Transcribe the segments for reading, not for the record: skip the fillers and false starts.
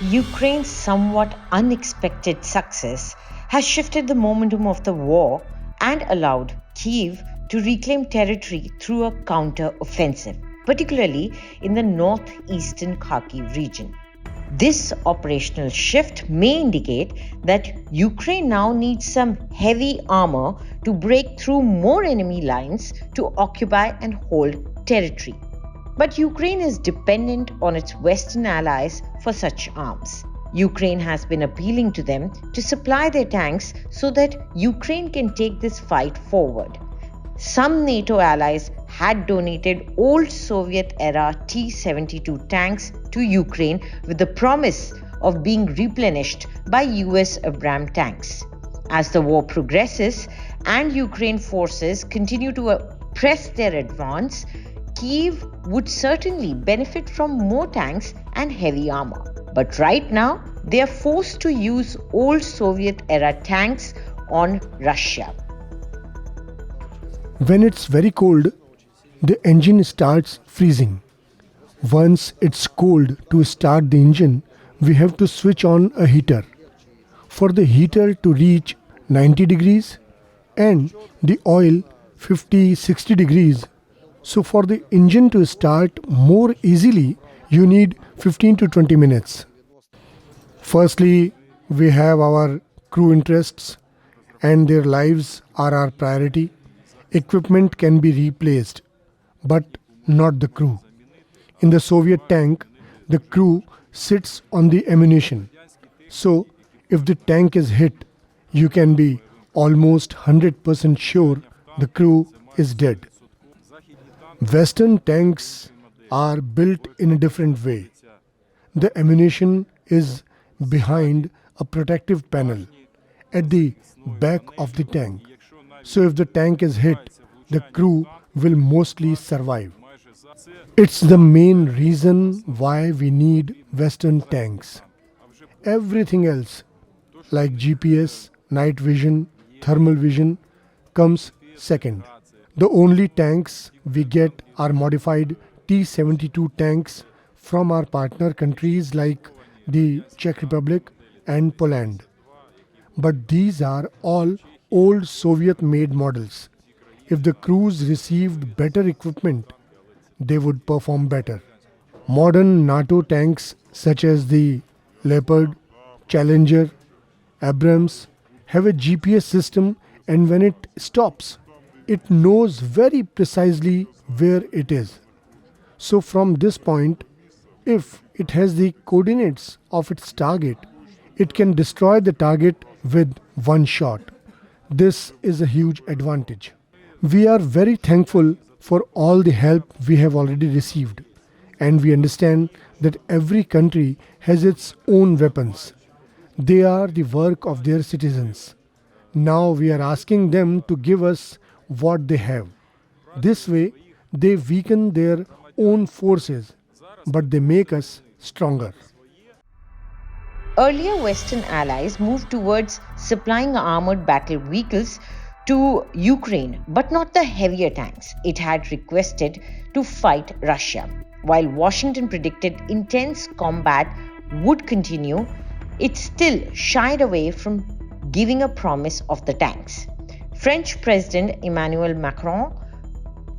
Ukraine's somewhat unexpected success has shifted the momentum of the war and allowed Kyiv to reclaim territory through a counter-offensive, particularly in the northeastern Kharkiv region. This operational shift may indicate that Ukraine now needs some heavy armor to break through more enemy lines to occupy and hold territory. But Ukraine is dependent on its Western allies for such arms. Ukraine has been appealing to them to supply their tanks so that Ukraine can take this fight forward. Some NATO allies had donated old Soviet era T-72 tanks to Ukraine with the promise of being replenished by US Abram tanks. As the war progresses and Ukraine forces continue to press their advance, Kyiv would certainly benefit from more tanks and heavy armor. But right now, they are forced to use old Soviet-era tanks on Russia. When it's very cold, the engine starts freezing. Once it's cold to start the engine, we have to switch on a heater. For the heater to reach 90 degrees and the oil 50-60 degrees, so for the engine to start more easily, you need 15 to 20 minutes. Firstly, we have our crew interests and their lives are our priority. Equipment can be replaced, but not the crew. In the Soviet tank, the crew sits on the ammunition. So, if the tank is hit, you can be almost 100% sure the crew is dead. Western tanks are built in a different way. The ammunition is behind a protective panel at the back of the tank. So if the tank is hit, the crew will mostly survive. It's the main reason why we need Western tanks. Everything else, like GPS, night vision, thermal vision, comes second. The only tanks we get are modified T-72 tanks from our partner countries like the Czech Republic and Poland. But these are all old Soviet-made models. If the crews received better equipment, they would perform better. Modern NATO tanks such as the Leopard, Challenger, Abrams have a GPS system, and when it stops, it knows very precisely where it is. So from this point, if it has the coordinates of its target, it can destroy the target with one shot. This is a huge advantage. We are very thankful for all the help we have already received, and we understand that every country has its own weapons. They are the work of their citizens. Now we are asking them to give us what they have. This way, they weaken their own forces, but they make us stronger. Earlier, Western allies moved towards supplying armored battle vehicles to Ukraine, but not the heavier tanks it had requested to fight Russia. While Washington predicted intense combat would continue, it still shied away from giving a promise of the tanks. French President Emmanuel Macron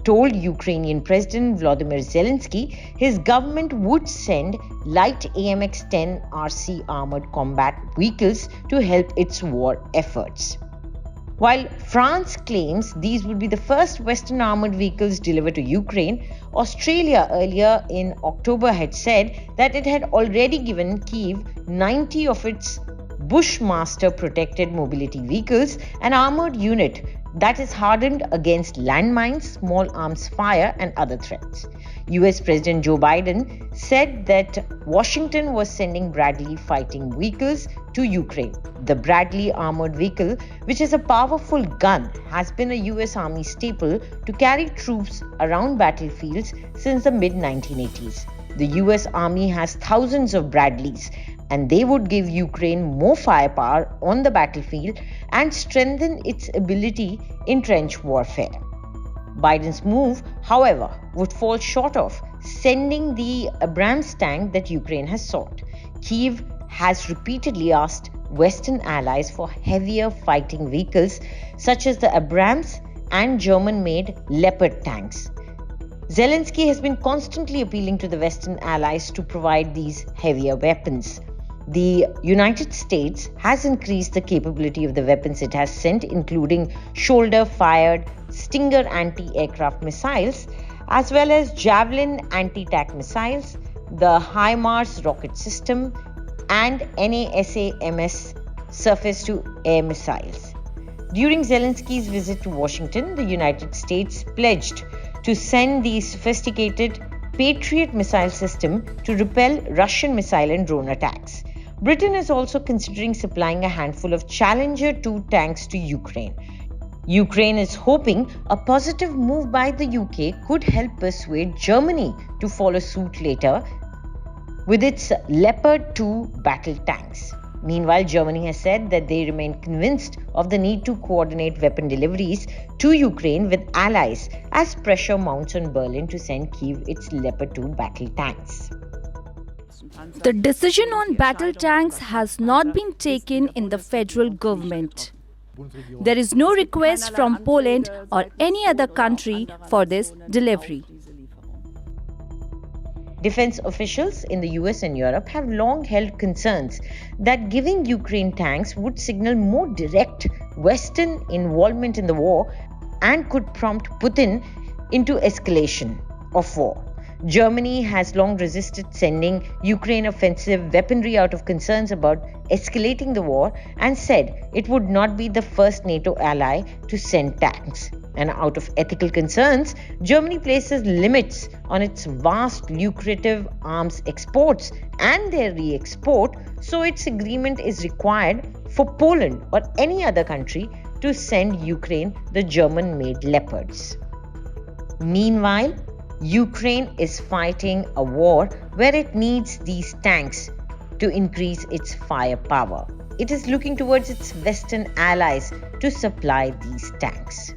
told Ukrainian President Volodymyr Zelensky his government would send light AMX-10 RC armored combat vehicles to help its war efforts. While France claims these would be the first Western armored vehicles delivered to Ukraine, Australia earlier in October had said that it had already given Kyiv 90 of its Bushmaster protected mobility vehicles, an armored unit that is hardened against landmines, small arms fire, and other threats. US President Joe Biden said that Washington was sending Bradley fighting vehicles to Ukraine. The Bradley armored vehicle, which is a powerful gun, has been a US Army staple to carry troops around battlefields since the mid-1980s. The US Army has thousands of Bradleys, and they would give Ukraine more firepower on the battlefield and strengthen its ability in trench warfare. Biden's move, however, would fall short of sending the Abrams tank that Ukraine has sought. Kyiv has repeatedly asked Western allies for heavier fighting vehicles such as the Abrams and German-made Leopard tanks. Zelensky has been constantly appealing to the Western allies to provide these heavier weapons. The United States has increased the capability of the weapons it has sent, including shoulder-fired Stinger anti-aircraft missiles, as well as Javelin anti-tank missiles, the HIMARS rocket system, and NASAMS surface-to-air missiles. During Zelensky's visit to Washington, the United States pledged to send the sophisticated Patriot missile system to repel Russian missile and drone attacks. Britain is also considering supplying a handful of Challenger 2 tanks to Ukraine. Ukraine is hoping a positive move by the UK could help persuade Germany to follow suit later with its Leopard 2 battle tanks. Meanwhile, Germany has said that they remain convinced of the need to coordinate weapon deliveries to Ukraine with allies as pressure mounts on Berlin to send Kyiv its Leopard 2 battle tanks. The decision on battle tanks has not been taken in the federal government. There is no request from Poland or any other country for this delivery. Defense officials in the US and Europe have long held concerns that giving Ukraine tanks would signal more direct Western involvement in the war and could prompt Putin into escalation of war. Germany has long resisted sending Ukraine offensive weaponry out of concerns about escalating the war and said it would not be the first NATO ally to send tanks. And out of ethical concerns, Germany places limits on its vast lucrative arms exports and their re-export, so its agreement is required for Poland or any other country to send Ukraine the German-made Leopards. Meanwhile, Ukraine is fighting a war where it needs these tanks to increase its firepower. It is looking towards its Western allies to supply these tanks.